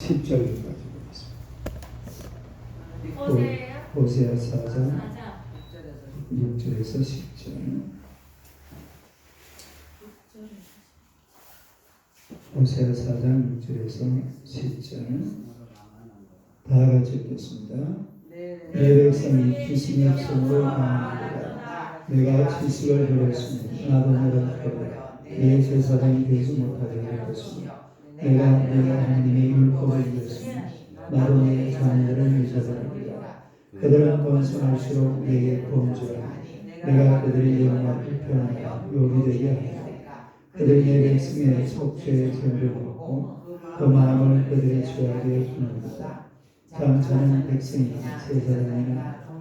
10절까지 보겠습니다. 호세아 4장 6절에서 10절. 호세아 4장 6절에서 10절. 다 같이 읽겠습니다. 내 백성이 지식이 없음으로 망하리라. 내가 지식을 버렸으니 나도 너를 버려 내 제사장이 되지 못하게 할 것이며 내가 하나님의 율법을 잃었으니 나도 내 자녀들을 잊어버리리라. 그들은 번성할수록 내게 범죄하니 내가 그들의 영광을 표현하여 욕이 되게 하리라. 그들이 내 백성의 속죄의 죄를 먹고 그 마음을 그들의 죄악에 푸는도다. 장차는 백성이 제사장이나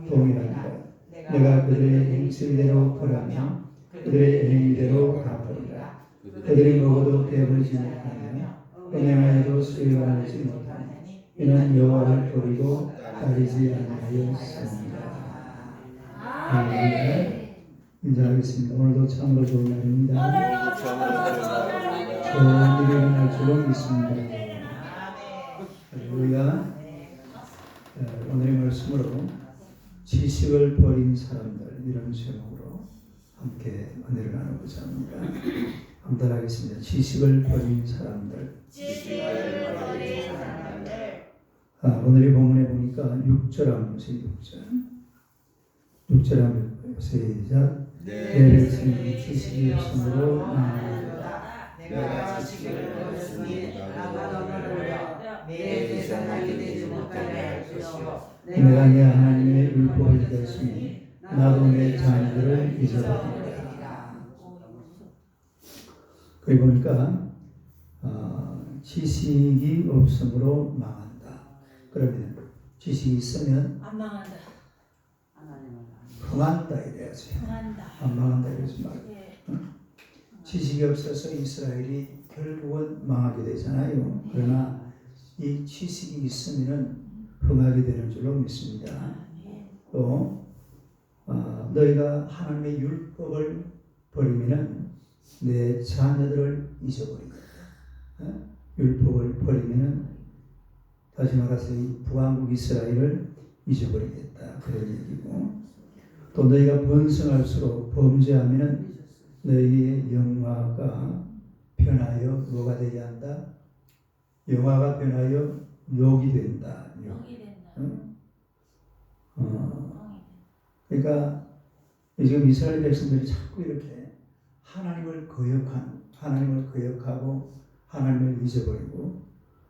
동일하니라. 내가 그들의 행실대로 벌하며 그들의 행위대로 갚으리라. 그들이 먹어도 배부르지 못하며 은행하여도 수익을 얻지 못하니 이는 여호와를 버리고 따르지 아니하였습니다. 아멘. 인사하겠습니다. 오늘도 참으로 좋은 날입니다. 좋은 일이 일어날 줄로 믿습니다. 할렐루야. 오늘의 말씀으로 지식을 버린 사람들, 이런 제목으로 함께 은혜를 나누고자 합니다. 함께 하겠습니다. 지식을 버린 사람들. 오늘의 본문에 보니까 6절 한번 보세요. 6절 한번 보세요. 시작. 내 백성이 지식이 없으므로 망하리라. 내가 지식을 버렸으니 나도 너를 버려 내 제사장이 되지 못하게 할 것이요 내가 내 하나님의 율법을 잃었으니 나도 내 자녀들을 잊어버리리라. 거기 보니까 지식이 없으므로 망한다. 그러면 지식이 있으면 안 망한다. 흥한다 이래야지. 안 망한다 이러지 말고. 지식이 없어서 이스라엘이 결국은 망하게 되잖아요. 그러나 이 지식이 있으면 흥하게 되는 줄로 믿습니다. 또 너희가 하나님의 율법을 버리면은 내 자녀들을 잊어버리겠다. 율법을 버리면은 다시 말해서 이 북왕국 이스라엘을 잊어버리겠다. 그런 얘기고, 또 너희가 번성할수록 범죄하면은 너희의 영화가 변하여 뭐가 되게 한다? 영화가 변하여 욕이 된다. 그러니까 지금 이스라엘 백성들이 자꾸 이렇게 하나님을 거역하고 하나님을 잊어버리고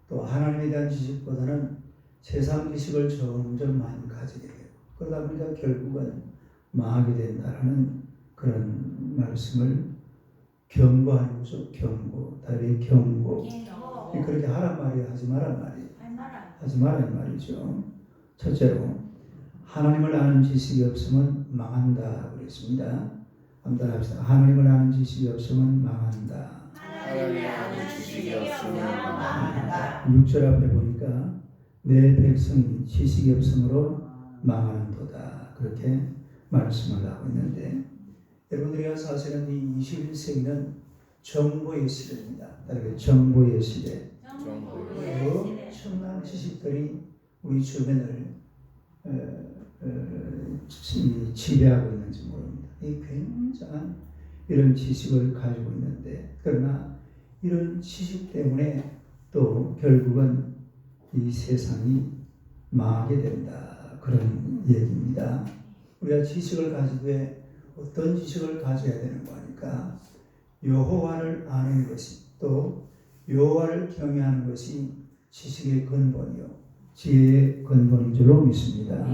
또 하나님에 대한 지식보다는 세상 지식을 점점 많이 가지게 되고 그러다 보니까 결국은 망하게 된다라는 그런 말씀을 경고하는 거죠. 경고, 다리 경고. 그렇게 하란 말이야, 하지 말란 말이야. 하지 말란 말이죠. 첫째로 하나님을 아는 지식이 없으면 망한다 그랬습니다. 한번 합시다. 하나님을 아는 지식이 없으면 망한다. 하나님을 아는 지식이 없으면 망한다. 6절 앞에 보니까 내 백성이 지식이 없으므로 망하는도다. 그렇게 말씀을 하고 있는데, 여러분들이 사실은 이 21세기는 정보의 시대입니다. 정보의 시대. 엄청난 지식들이 우리 주변을 지배하고 있는지 모릅니다. 이 굉장한 이런 지식을 가지고 있는데, 그러나 이런 지식 때문에 또 결국은 이 세상이 망하게 된다. 그런 얘기입니다. 우리가 지식을 가지되 어떤 지식을 가져야 되는 거니까 여호와를 아는 것이, 또 여호와를 경외하는 것이 지식의 근본이요 지혜의 근본인 줄로 믿습니다.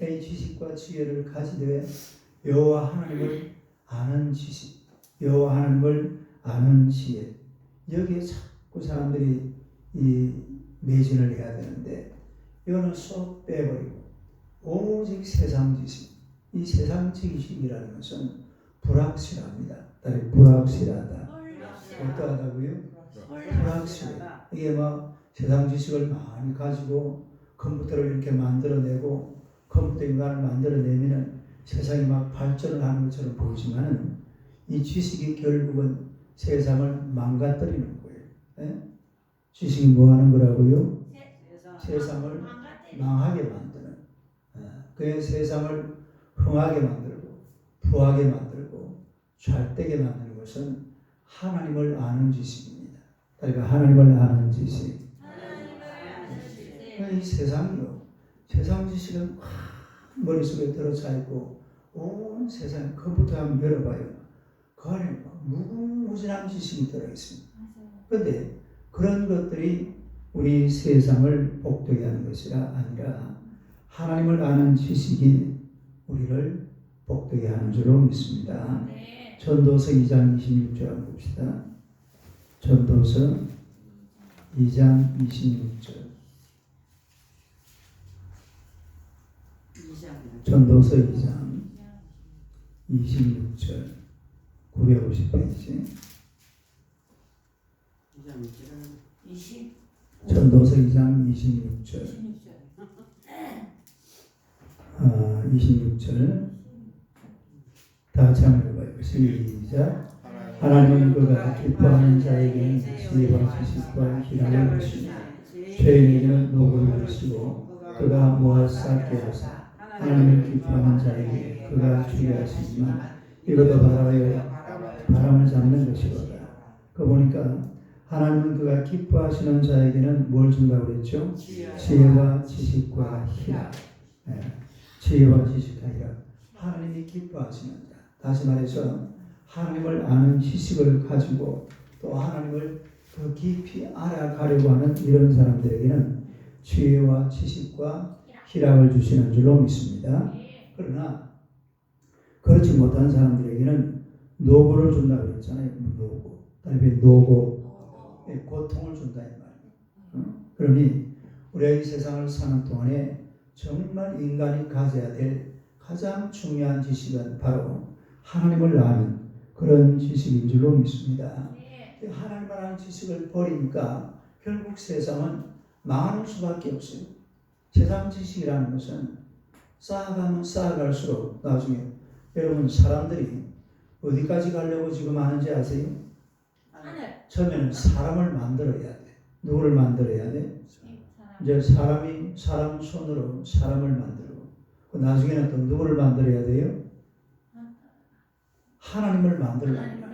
이 지식과 지혜를 가지되 여호와 하나님을 아는 지식, 여호와 하나님을 아는 지혜, 여기에 자꾸 사람들이 이 매진을 해야 되는데 이거는 쏙 빼버리고 오직 세상 지식, 이 세상 지식이라는 것은 불확실합니다. 불확실하다. 어떠하다고요? 불확실해. 이게 막 세상 지식을 많이 가지고 컴퓨터를 이렇게 만들어내고 컴퓨터 인간을 만들어내면은 세상이 막 발전을 하는 것처럼 보이지만은 이 지식이 결국은 세상을 망가뜨리는 거예요. 네? 지식이 뭐 하는 거라고요? 세상을 망하게 만드는 그의 세상을 흥하게 만들고 부하게 만들고 잘되게 만드는 것은 하나님을 아는 지식입니다. 그러니까 하나님을 아는 지식. 이 세상이요. 세상 지식은 머릿속에 들어차 있고 온 세상 컴퓨터 한번 열어봐요. 그 안에 무궁무진한 지식이 들어있습니다. 그런데 그런 것들이 우리 세상을 복되게 하는 것이 아니라 하나님을 아는 지식이 우리를 복되게 하는 줄로 믿습니다. 전도서 2장 26절 한번 봅시다. 전도서 2장 26절. 전도서 2장 26절 950페이지. 전도서 2장 26절 26절 다 같이 한번 읽어봐요. 시작. 하나님은 그가 기뻐하는 자에게는 지혜와 지식과 희락을 주시고 죄인에게는 노고를 주시고 그가 모아 쌓게 하사 하나님을 기뻐하는 자에게 그가 주게 하시지만 이것도 바람을 잡는 것이로다. 그 보니까 하나님은 그가 기뻐하시는 자에게는 뭘 준다고 그랬죠? 지혜와 지식과 희락. 지혜와 지식과 희락. 하나님이 기뻐하시는 자. 다시 말해서 하나님을 아는 지식을 가지고 또 하나님을 더 깊이 알아가려고 하는 이런 사람들에게는 지혜와 지식과 희락을 주시는 줄로 믿습니다. 그러나 그렇지 못한 사람들에게는 노고를 준다고 그랬잖아요. 노고. 그다음에 노고. 고통을 준다 이 말이에요. 그러니 우리가 이 세상을 사는 동안에 정말 인간이 가져야 될 가장 중요한 지식은 바로 하나님을 아는 그런 지식인 줄로 믿습니다. 하나님을 아는 지식을 버리니까 결국 세상은 망하는 수밖에 없어요. 세상 지식이라는 것은 쌓아가면 쌓아갈수록 나중에 여러분 사람들이 어디까지 가려고 지금 하는지 아세요? 처음에는 사람을 만들어야 돼. 누구를 만들어야 돼? 이제 사람 손으로 사람을 만들고 나중에는 또 누구를 만들어야 돼요? 하나님을 만들려고.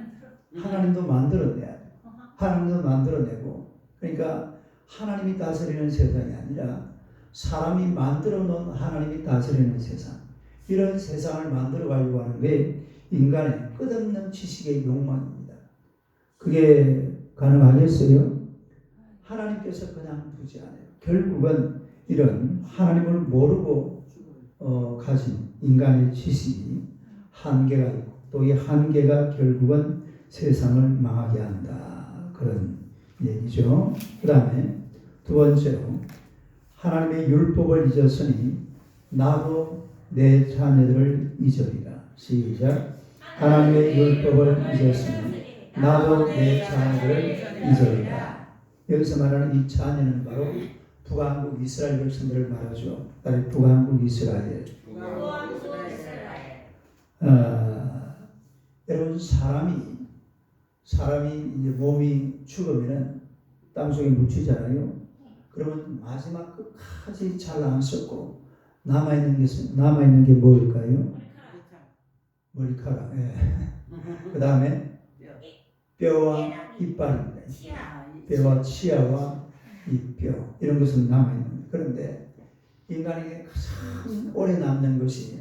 하나님도 만들어내야 돼. 하나님도 만들어내고 그러니까 하나님이 다스리는 세상이 아니라 사람이 만들어 놓은 하나님이 다스리는 세상. 이런 세상을 만들어 가려고 하는 게 인간의 끝없는 지식의 욕망입니다. 그게 가능하겠어요? 하나님께서 그냥 두지 않아요. 결국은 이런 하나님을 모르고 가진 인간의 지식이 한계가 있고 또 이 한계가 결국은 세상을 망하게 한다. 그런 얘기죠. 그 다음에 두 번째로 하나님의 율법을 잊었으니 나도 내 자녀들을 잊으리라. 시작. 하나님의 율법을 잊었으니 나도 내 자녀들을 잊으리라. 여기서 말하는 이 자녀는 바로 북한국 이스라엘 백성들을 말하죠. 바로 북한국 이스라엘. 여러분 사람이 이제 몸이 죽으면은 땅속에 묻히잖아요. 그러면 마지막 끝까지 잘 안 썩고 남아있는 게 뭘까요? 머리카락. 그 다음에 뼈와 이빨입니다. 뼈와 치아와 이 뼈 이런 것은 남아있는. 그런데 인간에게 가장 오래 남는 것이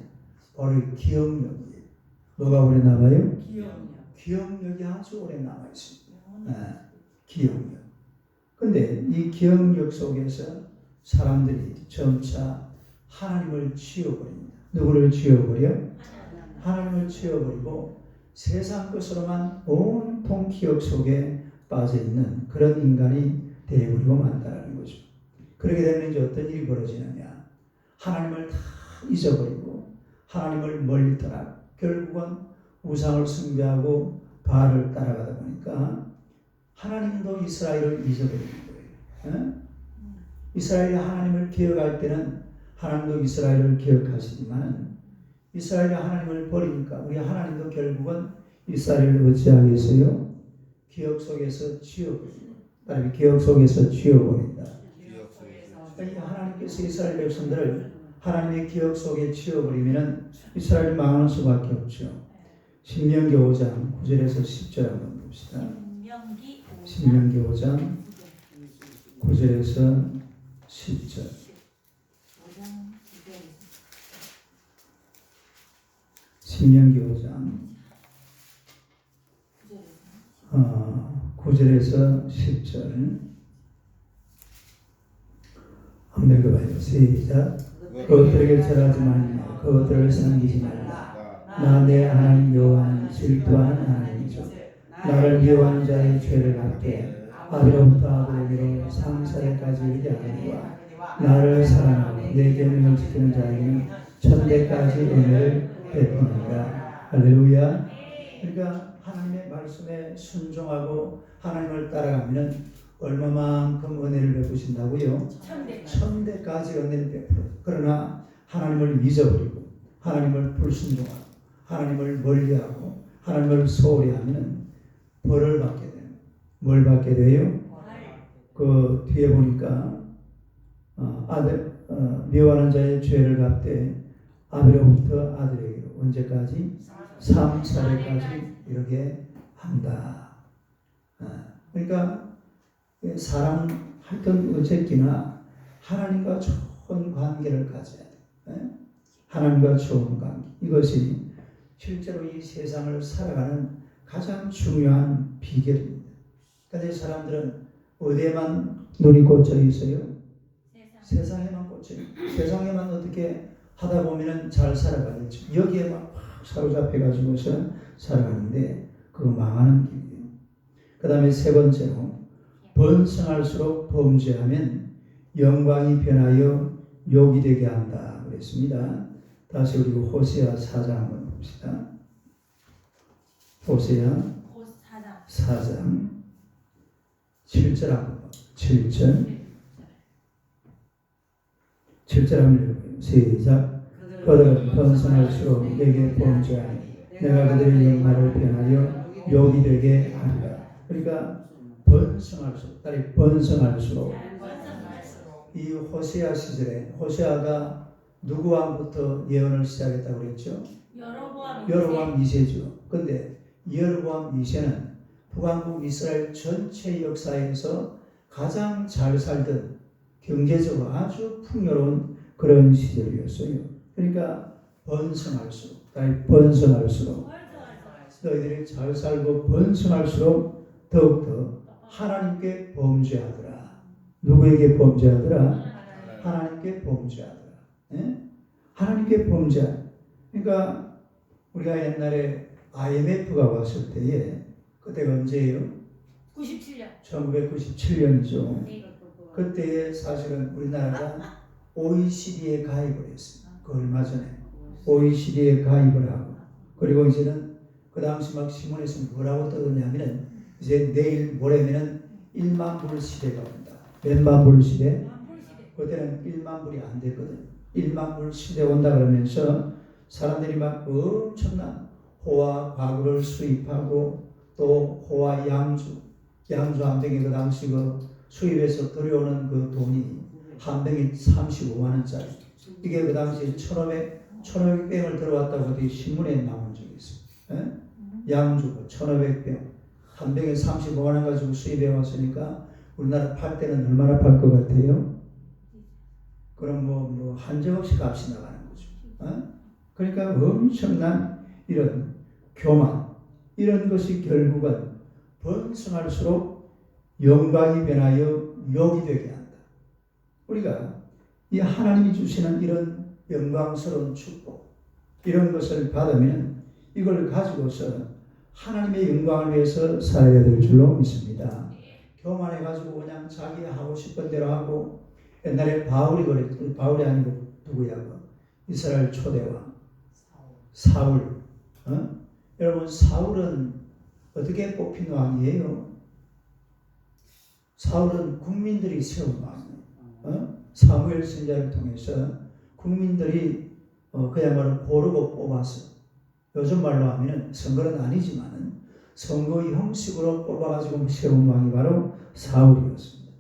바로 기억력이에요. 뭐가 오래 남아요? 기억력이 아주 오래 남아있습니다. 기억력. 근데 이 기억력 속에서 사람들이 점차 하나님을 지워버립니다. 누구를 지워버려? 하나님을 지워버리고 세상 것으로만 온통 기억 속에 빠져있는 그런 인간이 되어버리고 만다라는 거죠. 그렇게 되면 이제 어떤 일이 벌어지느냐. 하나님을 다 잊어버리고 하나님을 멀리 떠나 결국은 우상을 숭배하고 바알을 따라가다 보니까 하나님도 이스라엘을 잊어버리는 거예요. 이스라엘이 하나님을 기억할 때는 하나님도 이스라엘을 기억하시지만 이스라엘이 하나님을 버리니까 우리 하나님도 결국은 이스라엘을 어찌하겠어요? 기억 속에서 지워버리고 기억 속에서 지워버린다. 이 하나님께서 이스라엘 백성들을 하나님의 기억 속에 지워버리면 이스라엘이 망하는 수밖에 없죠. 신명기 5장 9절에서 10절 한번 봅시다. 신명기 5장 9절에서 10절. 신명기 5장 9절에서 10절 한번 읽어봐요. 시작. 그것들에게 절하지 말라. 그것들을 섬기지 말라. 나 내 하나님 여호와는 질투하는 하나님이죠. 나를 미워하는 자의 죄를 갚게 아비로부터 아들에게로 3세대까지 이르게 하리와 나를 사랑하고 내 계명을 지키는 자에게는 천대까지 은혜를 베푸니라. 할렐루야. 그러니까 하나님의 말씀에 순종하고 하나님을 따라가면 얼마만큼 은혜를 베푸신다고요? 천대까지 은혜를 베풀어. 그러나 하나님을 잊어버리고 하나님을 불순종하고 하나님을 멀리하고 하나님을 소홀히 하면 벌을 받게 돼요. 뭘 받게 돼요? 그 뒤에 보니까 미워하는 자의 죄를 갚되 아비로부터 아들에게로 언제까지? 3차례까지 이렇게 한다. 그러니까 사랑하던 어쨌기나 하나님과 좋은 관계를 가져야 돼. 하나님과 좋은 관계. 이것이 실제로 이 세상을 살아가는 가장 중요한 비결입니다. 그런데 사람들은 어디에만 눈이 꽂혀 있어요? 세상에만 꽂혀 있어요. 세상에만 어떻게 하다 보면 잘 살아가겠죠. 여기에만 사로잡혀가지고서 살아가는데 그거 망하는 길이에요. 그 다음에 세 번째로 번성할수록 범죄하면 영광이 변하여 욕이 되게 한다 그랬습니다. 다시 우리 호세아 4장 한번 봅시다. 호세아 4장 7절 한번 봐. 7절 한번 읽어봐요. 시작. 그들은 번성할수록 내게 범죄하니 내가 그들의 영광을 변하여 욕이 되게 하리라. 그러니까 번성할수록, 딸이 번성할수록 이 호세아 시절에 호세아가 누구 왕부터 예언을 시작했다고 그랬죠? 여로보암 2세죠. 그런데 여로보암 2세는 북왕국 이스라엘 전체 역사에서 가장 잘 살던 경제적으로 아주 풍요로운 그런 시절이었어요. 그러니까 번성할수록, 번성할수록 너희들이 잘 살고 번성할수록 더욱더 하나님께 범죄하더라. 누구에게 범죄하더라? 하나님께 범죄하더라. 예? 하나님께 범죄하더라. 그러니까 우리가 옛날에 IMF가 왔을 때에 그때가 언제예요? 97년. 1997년이죠. 그때에 사실은 우리나라가 OECD에 가입을 했어요. 그 얼마 전에 OECD에 가입을 하고 그리고 이제는 그 당시 막 신문에서 뭐라고 떠드냐면은 이제 내일 모레면은 1만 불 시대가 온다. 몇만 불 시대? 그때는 1만 불이 안 됐거든. 1만 불 시대 온다 그러면서 사람들이 막 엄청난 호와 과구를 수입하고 또 호와 양주 한 병이 그 당시 그 수입해서 들여오는 그 돈이 한 병이 35만 원짜리. 이게 그 당시 1,500병을 들어왔다고 어디 신문에 나온 적이 있어요. 양주 1,500병. 한 병에 35만 원 가지고 수입해 왔으니까 우리나라 팔 때는 얼마나 팔 것 같아요? 그럼 뭐 한정없이 값이 나가는 거죠. 그러니까 엄청난 이런 교만, 이런 것이 결국은 번성할수록 영광이 변하여 욕이 되게 한다. 우리가 이 하나님이 주시는 이런 영광스러운 축복, 이런 것을 받으면 이걸 가지고서 하나님의 영광을 위해서 살아야 될 줄로 믿습니다. 교만해가지고 그냥 자기 하고 싶은 대로 하고 옛날에 바울이 그랬죠. 바울이 아니고 누구야? 이스라엘 초대왕 사울. 여러분 사울은 어떻게 뽑힌 왕이에요? 사울은 국민들이 세운 왕이에요. 사무엘 선지자를 통해서 국민들이 그야말로 고르고 뽑았어. 요즘 말로 하면 선거는 아니지만 선거 형식으로 뽑아가지고 세운 왕이 바로 사울이었습니다.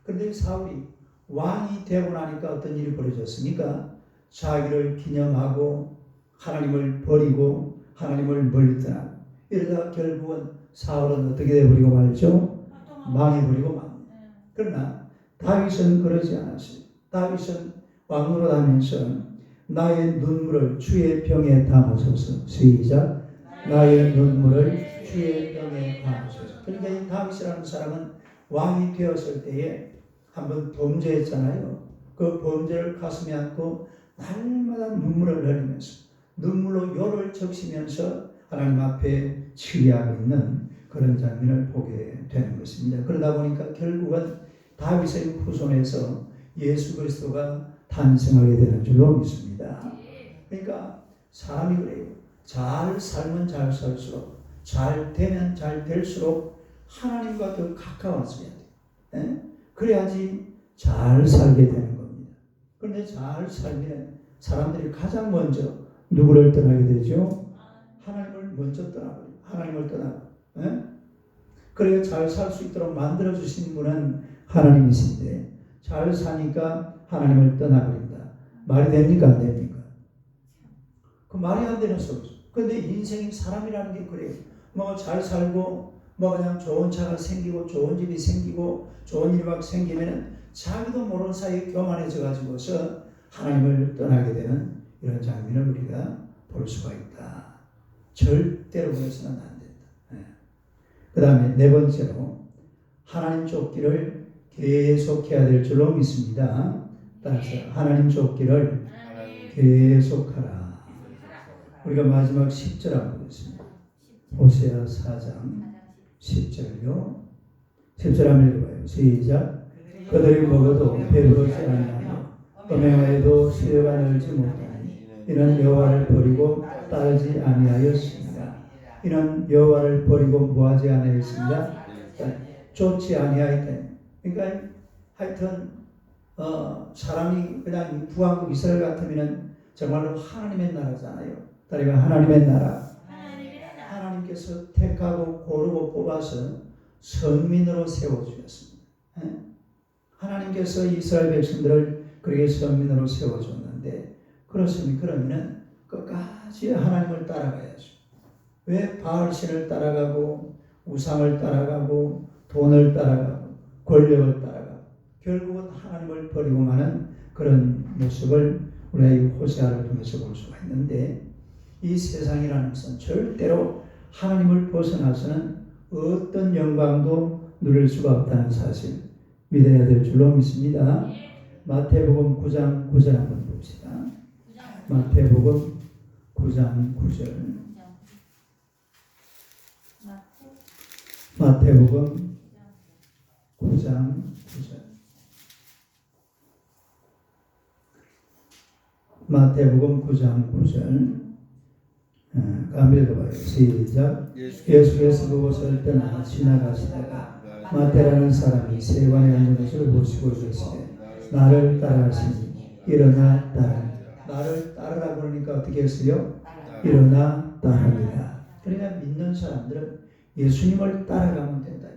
그런데 사울이 왕이 되고 나니까 어떤 일이 벌어졌습니까? 자기를 기념하고 하나님을 버리고 하나님을 멀리 떠나고 이러다가 결국은 사울은 어떻게 돼버리고 말죠? 망해버리고 맙니다. 그러나 다윗은 그러지 않았어요. 다윗은 왕노릇하면서 나의 눈물을 주의 병에 담으소서. 시작. 나의 눈물을 주의 병에 담으소서. 그러니까 이 다윗이라는 사람은 왕이 되었을 때에 한번 범죄했잖아요. 그 범죄를 가슴에 안고 날마다 눈물을 흘리면서 눈물로 요를 적시면서 하나님 앞에 치리하고 있는 그런 장면을 보게 되는 것입니다. 그러다 보니까 결국은 다윗의 후손에서 예수 그리스도가 탄생하게 되는 줄로 믿습니다. 그러니까 사람이 그래요. 잘 살면 잘 살수록, 잘 되면 잘 될수록 하나님과 더 가까워져야 돼요. 그래야지 잘 살게 되는 겁니다. 그런데 잘 살면 사람들이 가장 먼저 누구를 떠나게 되죠? 하나님을 먼저 떠나버려요. 하나님을 떠나고. 그래야 잘 살 수 있도록 만들어주신 분은 하나님이신데 잘 사니까 하나님을 떠나버린다. 말이 됩니까? 안 됩니까? 그 말이 안 되는 소리죠. 그런데 인생이 사람이라는 게 그래요. 뭐 잘 살고 뭐 그냥 좋은 차가 생기고 좋은 집이 생기고 좋은 일이 막 생기면 자기도 모르는 사이에 교만해져 가지고서 하나님을 떠나게 되는 이런 장면을 우리가 볼 수가 있다. 절대로 그래서는 안 된다. 그 다음에 네 번째로 하나님 쫓기를 계속해야 될 줄로 믿습니다. 따라서 하나님 쫓기를 계속하라. 우리가 마지막 10절 한번 보겠습니다. 호세아 4장 10절요. 10절 한번 읽어봐요. 시작. 그들이 먹어도 배부르지 아니하며 음행하여도 수레가 늘지 못하니 이는 여호와를 버리고 따르지 아니하였습니다. 이는 여호와를 버리고 뭐하지 아니하였습니다. 쫓지 아니하였다. 그러니까 하여튼 사람이 그냥 북왕국 이스라엘 같으면 정말로 하나님의 나라잖아요. 다리가 하나님의 나라. 하나님께서 택하고 고르고 뽑아서 선민으로 세워주셨습니다. 하나님께서 이스라엘 백성들을 그렇게 선민으로 세워줬는데 그렇습니까? 그러면 끝까지 하나님을 따라가야죠. 왜 바알신을 따라가고 우상을 따라가고 돈을 따라가고 권력을 따라가고 결국은 하나님을 버리고 마는 그런 모습을 우리가 이 호세아를 통해서 볼 수가 있는데 이 세상이라는 것은 절대로 하나님을 벗어나서는 어떤 영광도 누릴 수가 없다는 사실 믿어야 될 줄로 믿습니다. 마태복음 9장 9절 한번 봅시다. 마태복음 9장 9절. 마태복음 9장 9절. 마태복음 9장 9절. 한번 읽어봐요. 시작. 예수께서 그곳을 떠나 지나가시다가 마태라는 사람이 세관에 앉은 것을 보시고 이르시되 나를 따라하시니 일어나 따르라. 나를 따르라 그러니까 어떻게 했어요? 일어나 따르라. 그러니까 믿는 사람들은 예수님을 따라가면 된다.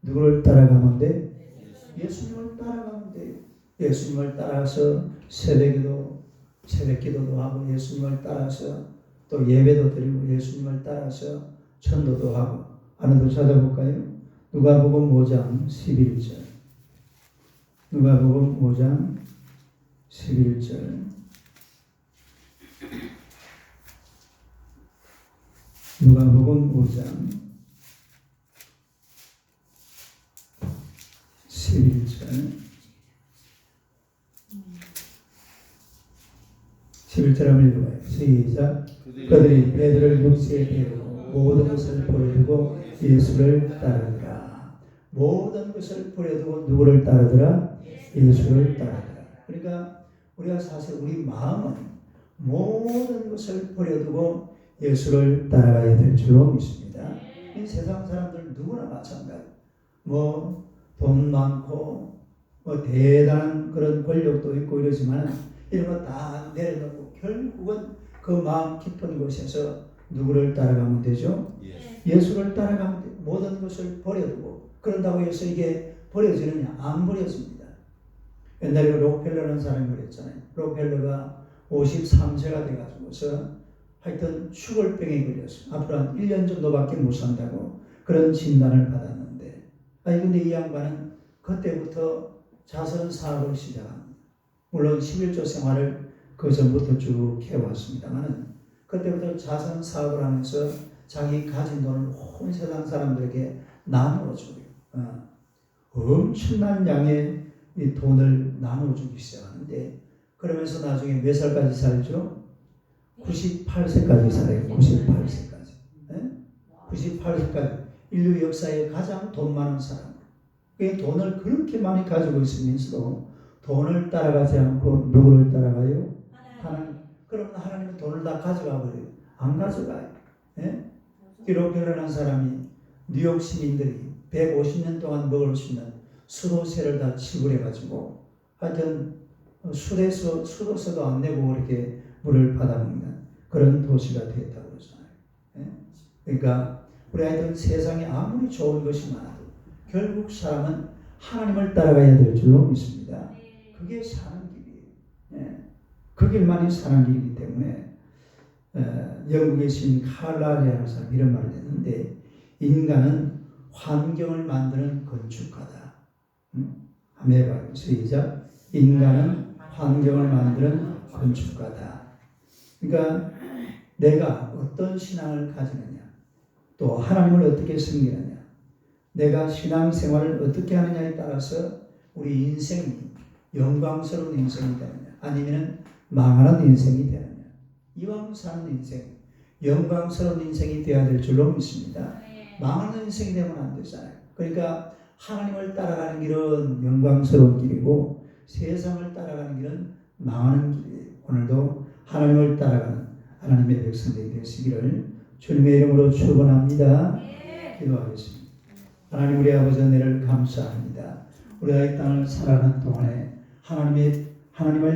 누구를 따라가면 돼? 예수님을 따라가면 돼. 예수님을 따라서 새벽기도도 하고 예수님을 따라서 또 예배도 드리고 예수님을 따라서 전도도 하고 하나도 찾아볼까요? 누가복음 5장 11절. 누가복음 5장 11절. 누가복음 5장 11절. 11절 한번 읽어봐요. 시작. 그들이 베드로를 육지에 태우고 모든 것을 버려두고 예수를 따르더라. 모든 것을 버려두고 누구를 따르더라? 예수를 따르더라. 그러니까 우리가 사실 우리 마음은 모든 것을 버려두고 예수를 따라가야 될 줄로 믿습니다. 이 세상 사람들 누구나 마찬가지. 뭐 돈 많고 뭐 대단한 그런 권력도 있고 이러지만 이런 거 다 내려놓고 결국은 그 마음 깊은 곳에서 누구를 따라가면 되죠? 예수를 따라가면 돼. 모든 것을 버려두고 그런다고 해서 이게 버려지느냐? 안 버려집니다. 옛날에 록펠러라는 사람이 그랬잖아요. 록펠러가 53세가 돼가지고서 하여튼 죽을 병에 걸렸어요. 앞으로 한 1년 정도밖에 못 산다고 그런 진단을 받았는데, 아니 근데 이 양반은 그때부터 자선 사업을 시작합니다. 물론 11조 생활을 그 전부터 쭉 해왔습니다만은 그때부터 자선 사업을 하면서 자기 가진 돈을 온 세상 사람들에게 나누어줘요. 엄청난 양의 이 돈을 나눠주기 시작하는데, 그러면서 나중에 몇 살까지 살죠? 98세까지 살아요. 98세까지. 네? 98세까지. 인류 역사에 가장 돈 많은 사람. 돈을 그렇게 많이 가지고 있으면서도 돈을 따라가지 않고 누구를 따라가요? 하나님. 그러면 하나님은 돈을 다 가져가 버려요. 안 가져가요. 네? 록펠러라는 사람이 뉴욕 시민들이 150년 동안 먹을 수 있는 수도세를 다 지불해가지고 하여튼 수도세도 안 내고 이렇게 물을 받아먹는 그런 도시가 됐다고 그러잖아요. 예? 그러니까 우리 하여튼 세상에 아무리 좋은 것이 많아도 결국 사람은 하나님을 따라가야 될 줄로 믿습니다. 그게 사는 길이에요. 예? 그 길만이 사는 길이기 때문에 영국의 시인 칼라리아라는 사람이 이런 말을 했는데, 인간은 환경을 만드는 건축가다. 한번 해봐요. 시작. 인간은 환경을 만드는 건축가다. 그러니까 내가 어떤 신앙을 가지느냐, 또 하나님을 어떻게 섬기느냐, 내가 신앙생활을 어떻게 하느냐에 따라서 우리 인생이 영광스러운 인생이 되느냐, 아니면 망하는 인생이 되느냐. 이왕 사는 인생, 영광스러운 인생이 되어야 될 줄로 믿습니다. 망하는 인생이 되면 안 되잖아요. 그러니까 하나님을 따라가는 길은 영광스러운 길이고 세상을 따라가는 길은 망하는 길이에요. 오늘도 하나님을 따라가는 하나님의 백성들이 되시기를 주님의 이름으로 축원합니다. 기도하겠습니다. 하나님, 우리 아버지 은혜를 감사합니다. 우리가 이 땅을 살아가는 동안에 하나님을